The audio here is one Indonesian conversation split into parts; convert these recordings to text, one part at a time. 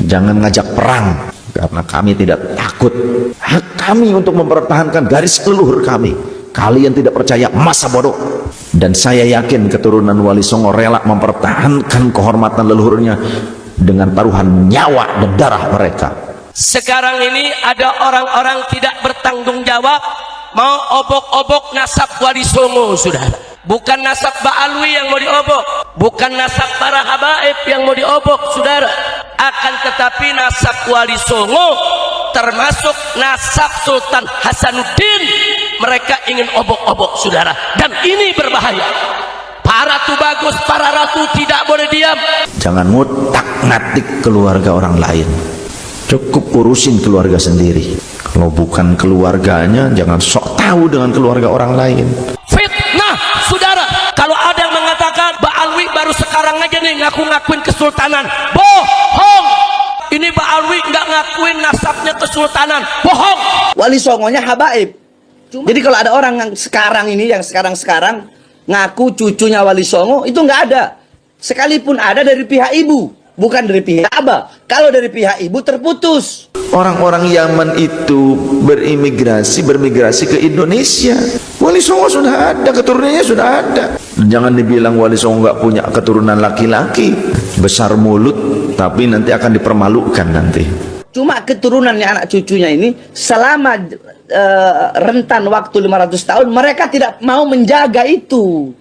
Jangan ngajak perang, karena kami tidak takut. Hak kami untuk mempertahankan garis leluhur kami. Kalian tidak percaya, masa bodoh. Dan saya yakin keturunan Wali Songo rela mempertahankan kehormatan leluhurnya dengan taruhan nyawa dan darah mereka. Sekarang ini ada orang-orang tidak bertanggung jawab mau obok-obok nasab Wali Songo, saudara. Bukan nasab Ba'alwi yang mau diobok, bukan nasab para habaib yang mau diobok, saudara. Akan tetapi nasab Wali Songo termasuk nasab Sultan Hasanuddin, mereka ingin obok-obok, saudara. Dan ini berbahaya. Para tubagus, para ratu tidak boleh diam. Jangan ngutak-ngatik keluarga orang lain, cukup urusin keluarga sendiri. Kalau bukan keluarganya, jangan sok tahu dengan keluarga orang lain. Fitnah, saudara. Kalau ada yang mengatakan Ba'alwi baru sekarang aja nih ngaku-ngakuin kesultanan, bohong. Ini Ba'alwi nggak ngakuin nasabnya kesultanan, bohong. Wali Songonya habaib. Jadi kalau ada orang yang sekarang ini, yang sekarang ngaku cucunya Wali Songo, itu nggak ada. Sekalipun ada dari pihak ibu, bukan dari pihak abah. Kalau dari pihak ibu terputus. Orang-orang Yaman itu bermigrasi ke Indonesia. Wali Songo sudah ada, keturunannya sudah ada. Jangan dibilang Wali Songo nggak punya keturunan laki-laki. Besar mulut, tapi nanti akan dipermalukan nanti. Cuma keturunannya anak cucunya ini selama rentan waktu 500 tahun mereka tidak mau menjaga itu.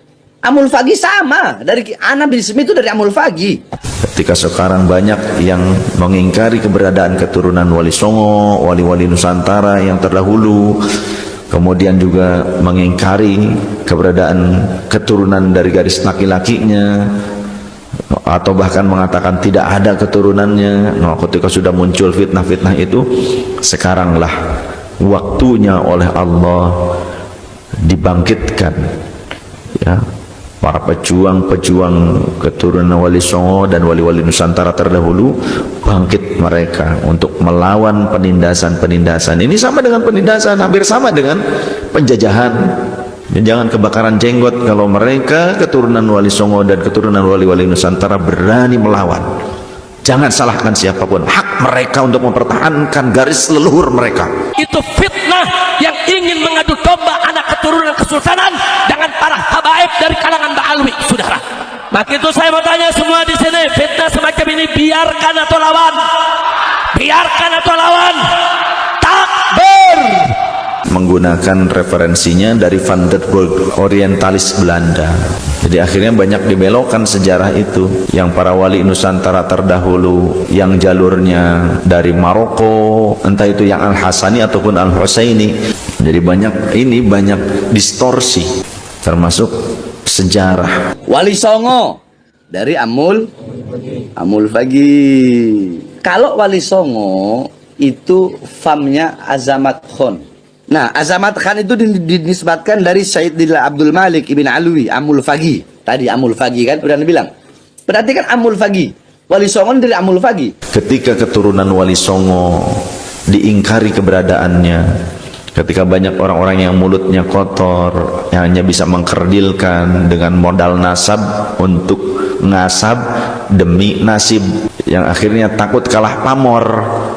Amul Fagi sama, dari anabisme itu dari Amul Fagi. Ketika sekarang banyak yang mengingkari keberadaan keturunan Wali Songo, wali-wali Nusantara yang terdahulu, kemudian juga mengingkari keberadaan keturunan dari garis laki-lakinya, atau bahkan mengatakan tidak ada keturunannya. Nah, ketika sudah muncul fitnah-fitnah itu, sekaranglah waktunya oleh Allah dibangkitkan, ya, para pejuang-pejuang keturunan Wali Songo dan wali-wali Nusantara terdahulu, bangkit mereka untuk melawan penindasan-penindasan. Ini sama dengan penindasan, hampir sama dengan penjajahan. Jangan kebakaran jenggot kalau mereka keturunan Wali Songo dan keturunan wali-wali Nusantara berani melawan. Jangan salahkan siapapun, hak mereka untuk mempertahankan garis leluhur mereka. Itu fitnah yang ingin mengadu domba anak keturunan kesultanan dengan para habaib dari kalangan Ba'alwi, saudara. Maka itu saya mau tanya semua di sini, fitnah semacam ini biarkan atau lawan? Biarkan atau lawan? Takbir! Menggunakan referensinya dari Van der Burg, orientalis Belanda. Jadi akhirnya banyak dibelokkan sejarah itu. Yang para wali Nusantara terdahulu yang jalurnya dari Maroko, entah itu yang Al-Hasani ataupun Al-Husaini. Jadi banyak distorsi, termasuk sejarah. Wali Songo dari Amul Fagi. Kalau Wali Songo itu famnya Azamat Khan. Nah, Azamat Khan itu dinisbatkan dari Sayyidina Abdul Malik Ibn Alwi, Amul Fagi. Tadi Amul Fagi kan udah bilang. Berarti kan Amul Fagi. Wali Songo dari Amul Fagi. Ketika keturunan Wali Songo diingkari keberadaannya, ketika banyak orang-orang yang mulutnya kotor, yang hanya bisa mengkerdilkan dengan modal nasab untuk ngasab demi nasib, yang akhirnya takut kalah pamor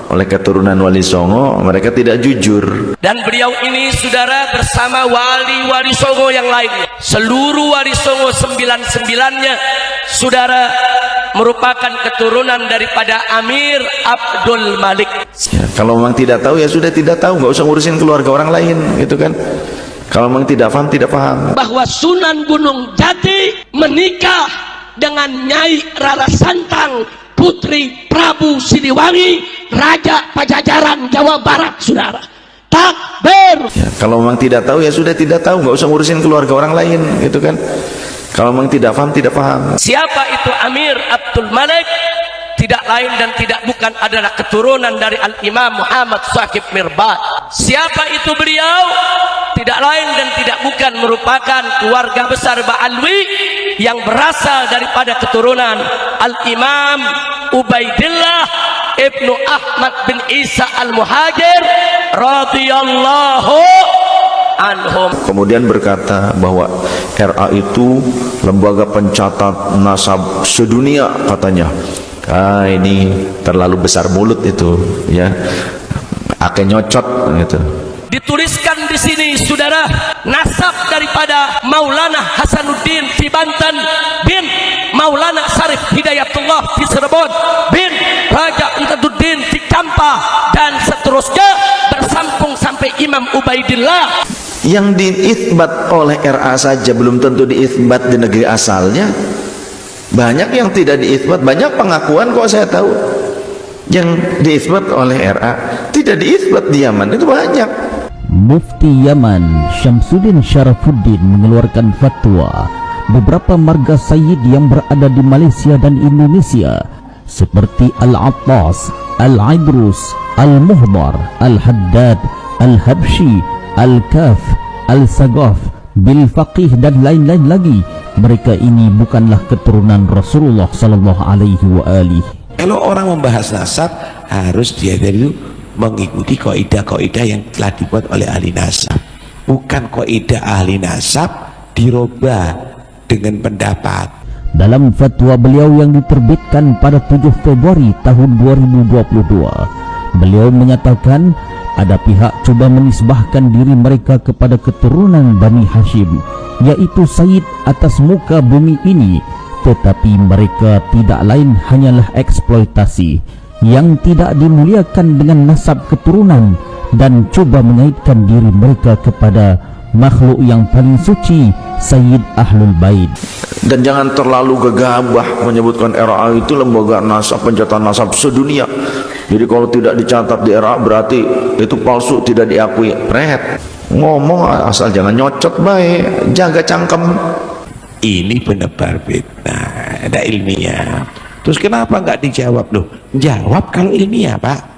oleh keturunan Wali Songo, mereka tidak jujur. Dan beliau ini, saudara, bersama wali-wali Songo yang lainnya, seluruh wali Songo 99-nya, saudara, merupakan keturunan daripada Amir Abdul Malik. Ya, kalau memang tidak tahu ya sudah tidak tahu, nggak usah ngurusin keluarga orang lain, gitu kan. Kalau memang tidak paham, tidak paham. Bahwa Sunan Gunung Jati menikah dengan Nyai Rara Santang, putri Prabu Siliwangi, Raja Pajajaran Jawa Barat, saudara. Takbir! Ya, kalau memang tidak tahu ya sudah tidak tahu, nggak usah ngurusin keluarga orang lain, gitu kan. Kalau memang tidak paham, tidak paham. Siapa itu Amir Abdul Malik? Tidak lain dan tidak bukan adalah keturunan dari Al-Imam Muhammad Shaqib Mirbad. Siapa itu beliau? Tidak lain dan tidak bukan merupakan keluarga besar Ba'alwi yang berasal daripada keturunan Al-Imam Ubaidillah Ibnu Ahmad bin Isa Al-Muhajir radhiyallahu anhum. Kemudian berkata bahwa RA itu lembaga pencatat nasab sedunia, katanya. ini terlalu besar mulut itu, ya, akan nyocot gitu. Dituliskan di sini saudara, nasab daripada Maulana Hasanuddin di Banten bin Maulana Syarif Hidayatullah di Cirebon bin Raja Intaduddin di Kampah dan seterusnya bersambung sampai Imam Ubaidillah. Yang diithbat oleh RA saja belum tentu diithbat di negeri asalnya. Banyak yang tidak diithbat, banyak pengakuan kok saya tahu yang diithbat oleh RA tidak diithbat di Yaman, itu banyak. Mufti Yaman Syamsuddin Syarafuddin mengeluarkan fatwa beberapa marga sayyid yang berada di Malaysia dan Indonesia seperti Al-Attas, Al-Idrus, Al-Muhdar, Al-Haddad, Al-Habsyi, Al-Kaf, Al-Sagaf, Bil-Faqih dan lain-lain lagi. Mereka ini bukanlah keturunan Rasulullah sallallahu alaihi wa alihi. Kalau orang membahas nasab harus dia dari mengikuti kaidah-kaidah yang telah dibuat oleh ahli nasab, bukan kaidah ahli nasab dirubah dengan pendapat. Dalam fatwa beliau yang diterbitkan pada 7 Februari tahun 2022, beliau menyatakan ada pihak coba menisbahkan diri mereka kepada keturunan Bani Hashim, yaitu Sayyid atas muka bumi ini, tetapi mereka tidak lain hanyalah eksploitasi yang tidak dimuliakan dengan nasab keturunan dan coba mengaitkan diri mereka kepada makhluk yang paling suci, Sayyid Ahlul Bait. Dan jangan terlalu gegabah menyebutkan RA itu lembaga nasab pencatatan nasab sedunia. Jadi kalau tidak dicatat di RA berarti itu palsu, tidak diakui. Pret, ngomong asal jangan nyocot baik, jaga cangkem. Ini penebar fitnah, ada ilmiah. Terus kenapa nggak dijawab loh? Jawab kalau ilmiah, Pak.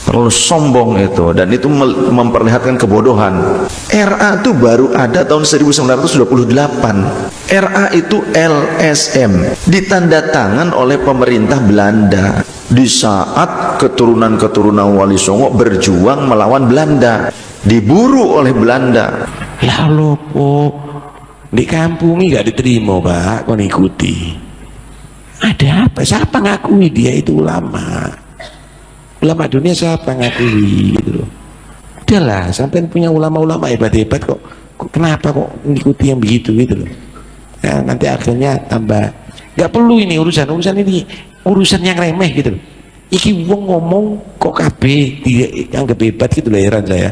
Terlalu sombong itu, dan itu memperlihatkan kebodohan. RA itu baru ada tahun 1928. RA itu LSM, ditanda tangan oleh pemerintah Belanda di saat keturunan-keturunan Wali Songo berjuang melawan Belanda, diburu oleh Belanda. Lalu kok di kampung ini nggak diterima, Pak? Kau ikuti? Ada apa? Siapa ngakui dia itu ulama? Ulama dunia siapa ngakui gitu loh. Udahlah, sampai punya ulama-ulama hebat-hebat kok kenapa kok ngikuti yang begitu gitu loh. Ya, nanti akhirnya tambah nggak perlu ini urusan ini urusan yang remeh gitu loh. Iki wong ngomong kok KB dianggap hebat gitu loh, heran saya.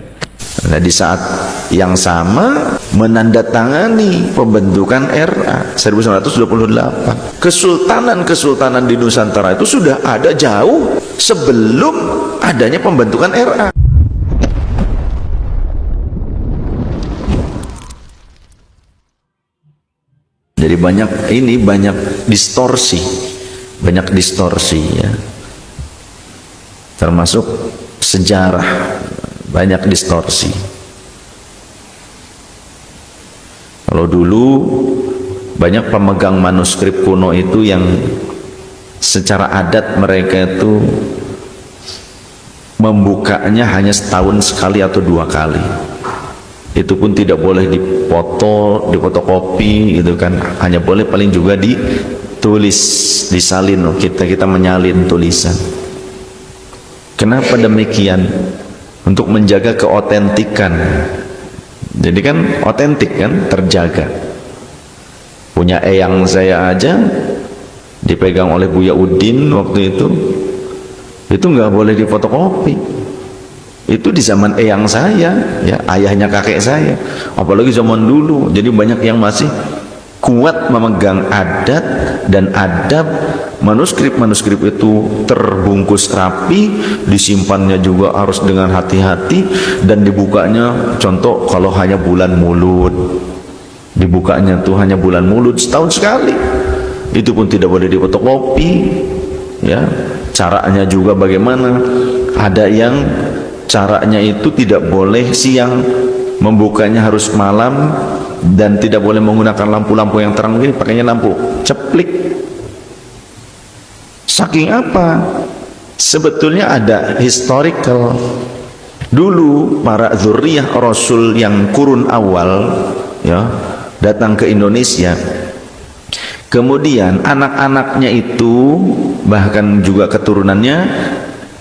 Nah, di saat yang sama menandatangani pembentukan RA 1928. Kesultanan-kesultanan di Nusantara itu sudah ada jauh sebelum adanya pembentukan RA. Jadi banyak distorsi ya. Termasuk sejarah, banyak distorsi. Kalau dulu banyak pemegang manuskrip kuno itu yang secara adat mereka itu membukanya hanya setahun sekali atau 2 kali. Itu pun tidak boleh difotokopi gitu kan, hanya boleh paling juga ditulis, disalin. Kita menyalin tulisan. Kenapa demikian? Untuk menjaga keotentikan. Jadi kan otentik kan, terjaga. Punya eyang saya aja dipegang oleh Buya Udin waktu itu nggak boleh difotokopi. Itu di zaman eyang saya, ya, ayahnya kakek saya. Apalagi zaman dulu. Jadi banyak yang masih kuat memegang adat dan adab. Manuskrip itu terbungkus rapi, disimpannya juga harus dengan hati-hati, dan dibukanya, contoh kalau hanya bulan Maulud, dibukanya tuh hanya bulan Maulud setahun sekali. Itu pun tidak boleh difotokopi, ya. Caranya juga bagaimana? Ada yang caranya itu tidak boleh siang, membukanya harus malam, dan tidak boleh menggunakan lampu-lampu yang terang begini, pakainya lampu ceplik. Saking apa? Sebetulnya ada historical. Dulu para dzurriyyah Rasul yang kurun awal, ya, datang ke Indonesia. Kemudian anak-anaknya itu bahkan juga keturunannya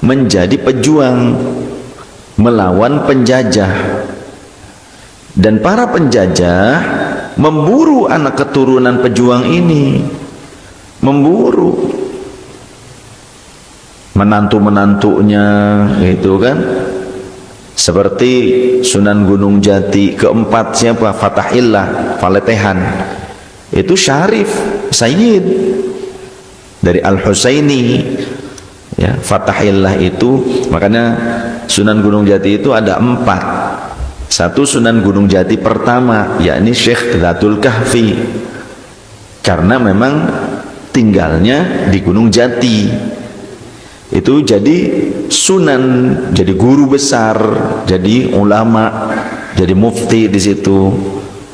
menjadi pejuang melawan penjajah, dan para penjajah memburu anak keturunan pejuang ini, memburu menantu-menantunya gitu kan. Seperti Sunan Gunung Jati keempat siapa? Fatahillah, Faletehan, itu Syarif Sayyid dari Al-Husaini ya. Fatahillah itu, makanya Sunan Gunung Jati itu ada 4. Satu Sunan Gunung Jati pertama, yakni Syekh Dhatul Kahfi, karena memang tinggalnya di Gunung Jati. Itu jadi sunan, jadi guru besar, jadi ulama, jadi mufti di situ,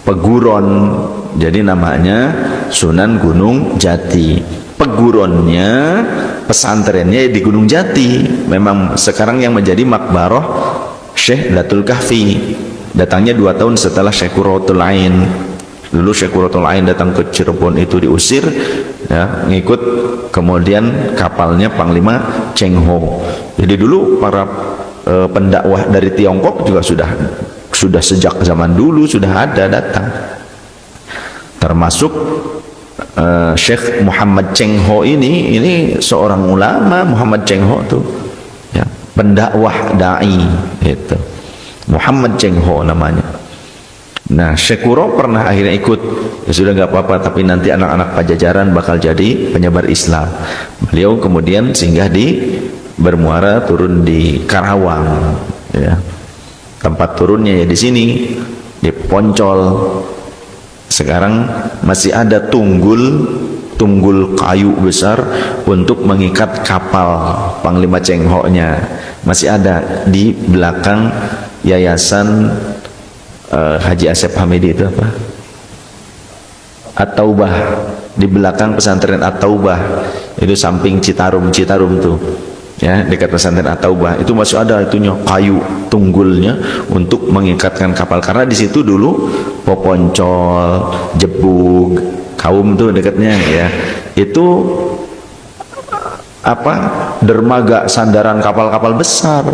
peguron. Jadi namanya Sunan Gunung Jati. Peguronnya, pesantrennya di Gunung Jati. Memang sekarang yang menjadi makbaroh Syekh Dhatul Kahfi. Datangnya 2 tahun setelah Syekh Qurratul Ain. Dulu Syekh Qurratul Ain datang ke Cirebon itu diusir ya, ngikut kemudian kapalnya Panglima Cheng Ho. Jadi dulu para pendakwah dari Tiongkok juga sudah sejak zaman dulu sudah ada datang. Termasuk Syekh Muhammad Cheng Ho ini seorang ulama. Muhammad Cheng Ho tuh ya, pendakwah dai itu. Muhammad Cheng Ho namanya. Nah, Syekh Qurra pernah akhirnya ikut. Ya sudah nggak apa-apa, tapi nanti anak-anak Pajajaran bakal jadi penyebar Islam. Beliau kemudian singgah di bermuara, turun di Karawang ya. Tempat turunnya ya di sini, di Poncol. Sekarang masih ada tunggul kayu besar untuk mengikat kapal Panglima Cheng Ho-nya. Masih ada di belakang Yayasan Haji Asep Hamidi itu apa? At-Taubah, di belakang pesantren At-Taubah, itu samping Citarum tuh ya, dekat pesantren At-Taubah itu masih ada itunya, kayu tunggulnya untuk mengikatkan kapal, karena di situ dulu Poponcol, Jebug, Kaum tuh dekatnya ya, itu apa, dermaga sandaran kapal-kapal besar,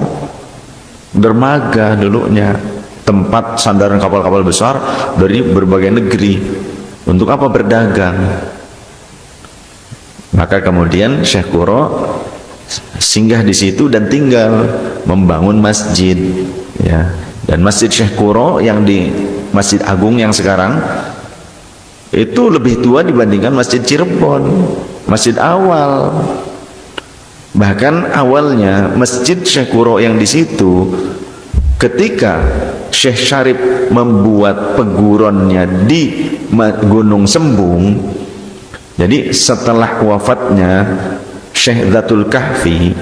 dermaga dulunya, tempat sandaran kapal-kapal besar dari berbagai negeri. Untuk apa? Berdagang. Maka kemudian Syekh Qurra singgah di situ dan tinggal membangun masjid ya. Dan Masjid Syekh Qurra yang di Masjid Agung yang sekarang itu lebih tua dibandingkan Masjid Cirebon, masjid awal. Bahkan awalnya Masjid Syekh Qurra yang di situ, ketika Syekh Syarif membuat peguronnya di Gunung Sembung, jadi setelah wafatnya Syekh Dhatul Kahfi,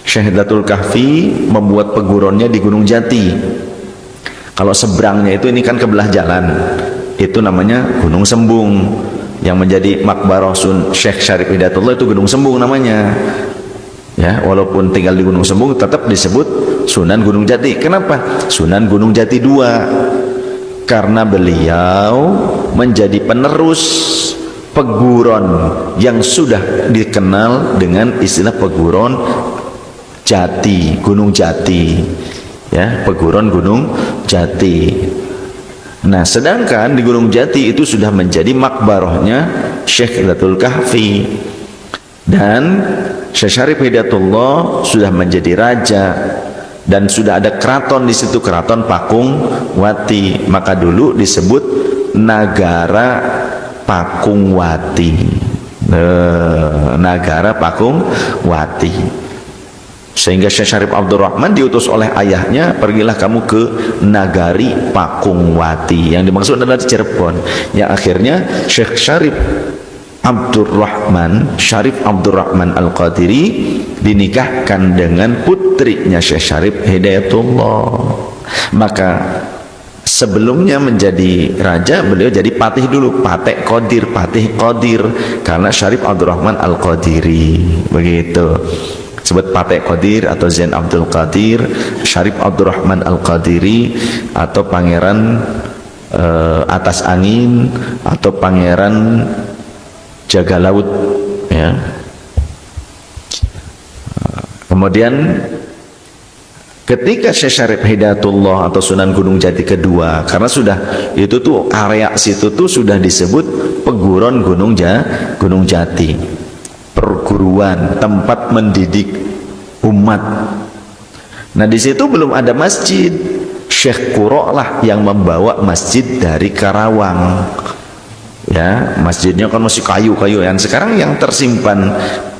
Syekh Dhatul Kahfi membuat peguronnya di Gunung Jati. Kalau seberangnya itu, ini kan kebelah jalan, itu namanya Gunung Sembung. Yang menjadi makbarah Syekh Syarif Hidayatullah itu Gunung Sembung namanya ya, walaupun tinggal di Gunung Sembung tetap disebut Sunan Gunung Jati. Kenapa Sunan Gunung Jati 2? Karena beliau menjadi penerus peguron yang sudah dikenal dengan istilah peguron Jati, Gunung Jati ya, peguron Gunung Jati. Nah, sedangkan di Gunung Jati itu sudah menjadi makbarohnya Syekh Dhatul Kahfi, dan Syekh Syarif Hidayatullah sudah menjadi raja, dan sudah ada keraton di situ, keraton Pakung Wati. Maka dulu disebut Nagara Pakung Wati. Nagara Pakung Wati. Sehingga Syekh Syarif Abdurrahman diutus oleh ayahnya, pergilah kamu ke Nagari Pakung Wati. Yang dimaksud adalah Cirebon. Yang akhirnya Syekh Syarif Abdurrahman Al-Qadiri dinikahkan dengan putrinya Syekh Syarif Hidayatullah. Maka sebelumnya menjadi raja, beliau jadi patih dulu, patih Qadir, karena Syarif Abdurrahman Al-Qadiri, begitu. Sebut Patih Qadir atau Zain Abdul Qadir, Syarif Abdurrahman Al-Qadiri, atau Pangeran Atas Angin, atau Pangeran jaga laut, ya. Kemudian ketika Syekh Syarif Hidayatullah atau Sunan Gunung Jati kedua, karena sudah itu tuh area situ tuh sudah disebut peguron Gunung Jati, perguruan, tempat mendidik umat. Nah di situ belum ada masjid. Syekh Quro lah yang membawa masjid dari Karawang, ya. Masjidnya kan masih kayu-kayu, yang sekarang yang tersimpan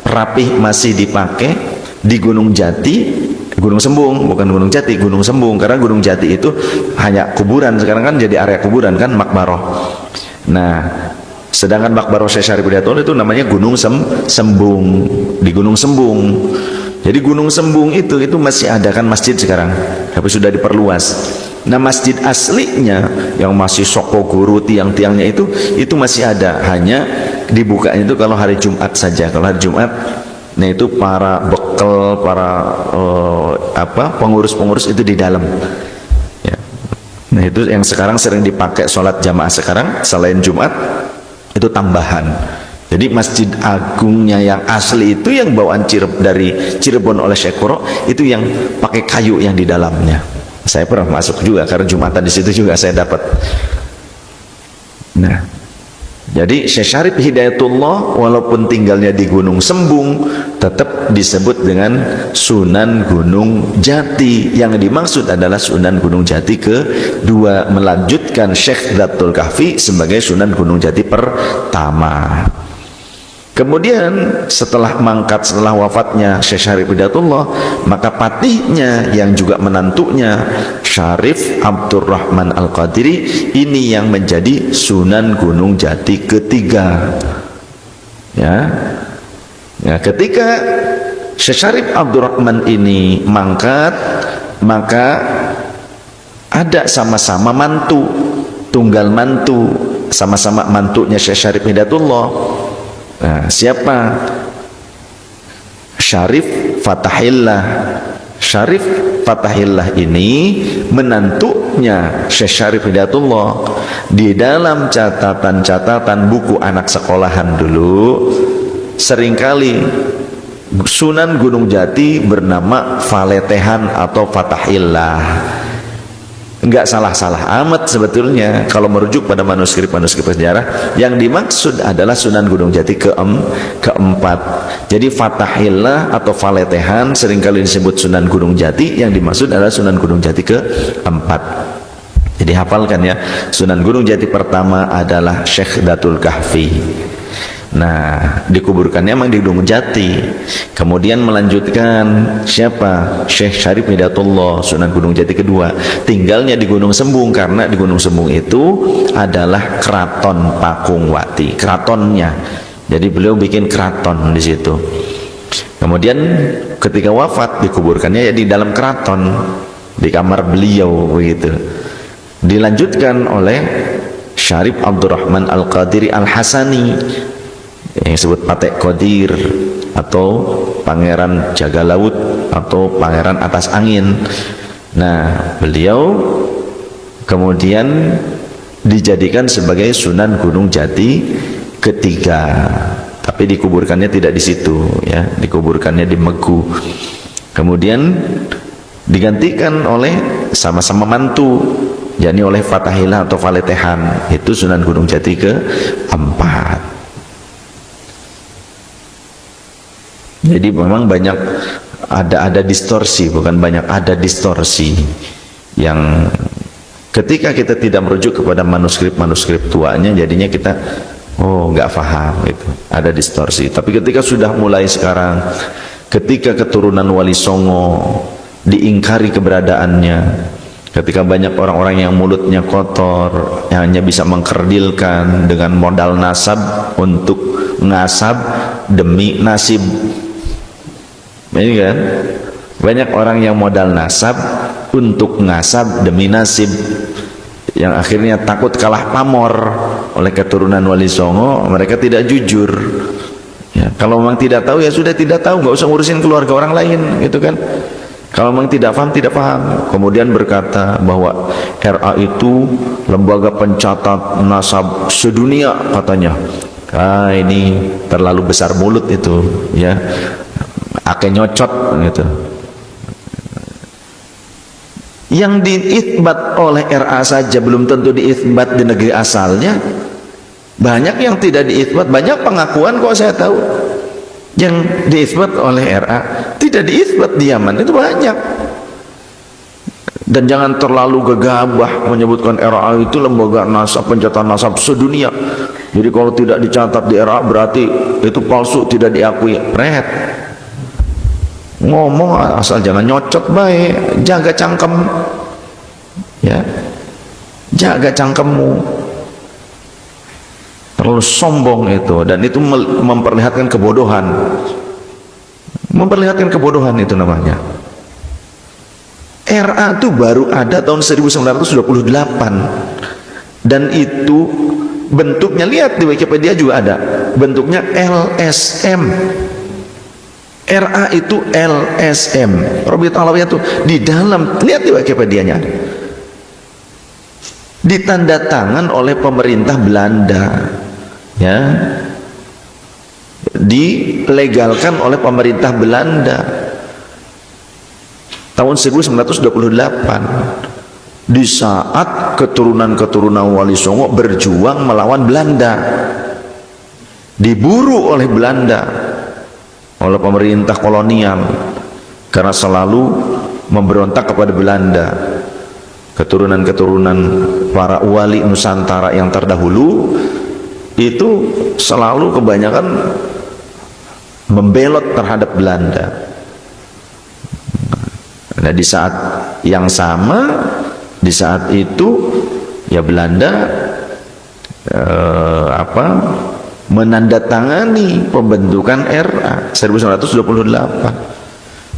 rapih masih dipakai di Gunung Jati, Gunung Sembung, bukan Gunung Jati, Gunung Sembung, karena Gunung Jati itu hanya kuburan, sekarang kan jadi area kuburan kan, makbaroh. Nah, sedangkan makbaroh Syekh Syarif Hidayatullah itu namanya Gunung Sembung, di Gunung Sembung. Jadi Gunung Sembung itu masih ada kan masjid sekarang, tapi sudah diperluas. Nah, masjid aslinya yang masih soko guru tiang-tiangnya itu masih ada, hanya dibukanya itu kalau hari Jumat saja. Kalau hari Jumat, nah itu para bekal, para pengurus-pengurus itu di dalam, ya. Nah itu yang sekarang sering dipakai sholat jamaah sekarang selain Jumat, itu tambahan. Jadi masjid agungnya yang asli itu yang bawaan dari Cirebon oleh Syekh Quro, itu yang pakai kayu yang di dalamnya. Saya pernah masuk juga karena Jumatan di situ juga saya dapat. Nah, jadi Syekh Syarif Hidayatullah walaupun tinggalnya di Gunung Sembung tetap disebut dengan Sunan Gunung Jati. Yang dimaksud adalah Sunan Gunung Jati kedua, melanjutkan Syekh Dhatul Kahfi sebagai Sunan Gunung Jati pertama. Kemudian setelah wafatnya Syekh Syarif Hidayatullah, maka patihnya yang juga menantunya Syarif Abdurrahman Al-Qadiri ini yang menjadi Sunan Gunung Jati ketiga, ya. Ya, ketika Syekh Syarif Abdurrahman ini mangkat, maka ada sama-sama mantu, tunggal mantu, sama-sama mantunya Syekh Syarif Hidayatullah. Nah, siapa? Syarif Fatahillah. Syarif Fatahillah ini menantunya Syekh Syarif Hidayatullah. Di dalam catatan-catatan buku anak sekolahan dulu, seringkali Sunan Gunung Jati bernama Faletehan atau Fatahillah. Enggak salah-salah amat sebetulnya kalau merujuk pada manuskrip-manuskrip sejarah. Yang dimaksud adalah Sunan Gunung Jati keempat. Jadi Fatahillah atau Faletehan seringkali disebut Sunan Gunung Jati, yang dimaksud adalah Sunan Gunung Jati keempat. Jadi hafalkan ya, Sunan Gunung Jati pertama adalah Syekh Dhatul Kahfi. Nah, dikuburkannya memang di Gunung Jati. Kemudian melanjutkan siapa? Syekh Syarif Hidayatullah, Sunan Gunung Jati kedua. Tinggalnya di Gunung Sembung karena di Gunung Sembung itu adalah Keraton Pakungwati, keratonnya. Jadi beliau bikin keraton di situ. Kemudian ketika wafat dikuburkannya ya di dalam keraton, di kamar beliau begitu. Dilanjutkan oleh Syarif Abdurrahman Al-Qadiri Al-Hasani, yang disebut Patek Qadir atau Pangeran Jaga Laut atau Pangeran Atas Angin. Nah, beliau kemudian dijadikan sebagai Sunan Gunung Jati ketiga, tapi dikuburkannya tidak di situ ya, dikuburkannya di Megu. Kemudian digantikan oleh sama-sama mantu, yakni oleh Fatahillah atau Faletehan, itu Sunan Gunung Jati keempat. Jadi memang banyak ada distorsi, bukan banyak, ada distorsi yang ketika kita tidak merujuk kepada manuskrip tuanya, jadinya kita nggak paham gitu, ada distorsi. Tapi ketika sudah mulai sekarang, ketika keturunan Wali Songo diingkari keberadaannya, ketika banyak orang-orang yang mulutnya kotor, yang hanya bisa mengkerdilkan dengan modal nasab untuk ngasab demi nasib. Ini kan banyak orang yang modal nasab untuk ngasab demi nasib, yang akhirnya takut kalah pamor oleh keturunan Wali Songo. Mereka tidak jujur ya, kalau memang tidak tahu ya sudah tidak tahu, nggak usah ngurusin keluarga orang lain gitu kan. Kalau memang tidak paham, tidak paham. Kemudian berkata bahwa RA itu lembaga pencatat nasab sedunia katanya. ini terlalu besar mulut itu, ya, akeh nyocot gitu. Yang diithbat oleh RA saja belum tentu diithbat di negeri asalnya. Banyak yang tidak diithbat, banyak pengakuan kok saya tahu yang diithbat oleh RA tidak diithbat di Yaman, itu banyak. Dan jangan terlalu gegabah menyebutkan RA itu lembaga nasab, pencatatan nasab sedunia. Jadi kalau tidak dicatat di RA berarti itu palsu, tidak diakui. Pret. Ngomong asal jangan nyocot baik, jaga cangkem. Ya. Jaga cangkemmu. Terlalu sombong itu, dan itu memperlihatkan kebodohan. Memperlihatkan kebodohan itu namanya. RA itu baru ada tahun 1928 dan itu bentuknya, lihat di Wikipedia juga ada, bentuknya LSM. RA itu LSM. Rabi'atul Alawiyah itu di dalam, lihat di Wikipedia-nya ada. Ditandatangan oleh pemerintah Belanda, ya, dilegalkan oleh pemerintah Belanda tahun 1928 di saat keturunan-keturunan Wali Songo berjuang melawan Belanda, diburu oleh Belanda, oleh pemerintah kolonial karena selalu memberontak kepada Belanda. Keturunan-keturunan para wali Nusantara yang terdahulu itu selalu kebanyakan membelot terhadap Belanda. Nah, di saat yang sama, di saat itu ya Belanda menandatangani pembentukan RA 1928.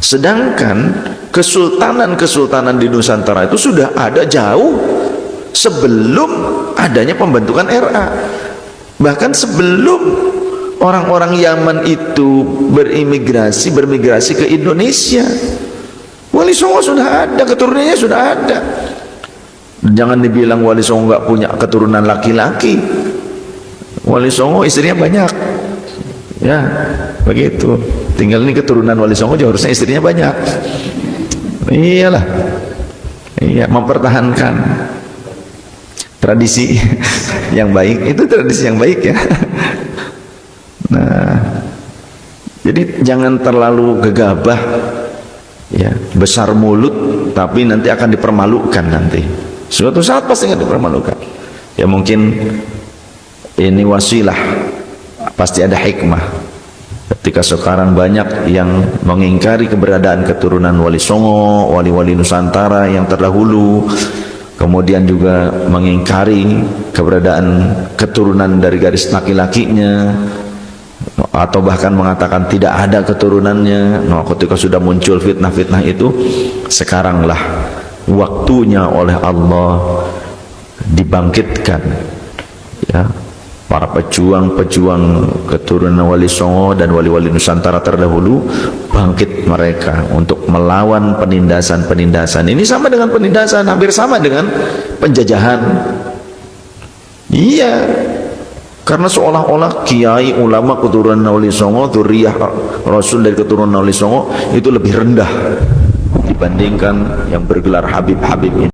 Sedangkan kesultanan-kesultanan di Nusantara itu sudah ada jauh sebelum adanya pembentukan RA. Bahkan sebelum orang-orang Yaman itu bermigrasi ke Indonesia, Wali Songo sudah ada, keturunannya sudah ada. Jangan dibilang Wali Songo nggak punya keturunan laki-laki. Wali Songo istrinya banyak, ya begitu. Tinggal ini keturunan Wali Songo juga harusnya istrinya banyak. Iyalah, iya, mempertahankan tradisi yang baik, itu tradisi yang baik ya. Nah, jadi jangan terlalu gegabah, ya, besar mulut, tapi nanti akan dipermalukan nanti. Suatu saat pasti akan dipermalukan. Ya mungkin ini wasilah, pasti ada hikmah. Ketika sekarang banyak yang mengingkari keberadaan keturunan Wali Songo, wali-wali Nusantara yang terdahulu, kemudian juga mengingkari keberadaan keturunan dari garis laki-lakinya, atau bahkan mengatakan tidak ada keturunannya. Nah, ketika sudah muncul fitnah-fitnah itu, sekaranglah waktunya oleh Allah dibangkitkan, ya, para pejuang-pejuang keturunan Wali Songo dan wali-wali Nusantara terdahulu, bangkit mereka untuk melawan penindasan-penindasan. Ini sama dengan penindasan, hampir sama dengan penjajahan. Iya, karena seolah-olah kiai ulama keturunan Wali Songo, dzurriyyah Rasul dari keturunan Wali Songo itu lebih rendah dibandingkan yang bergelar Habib-Habib ini.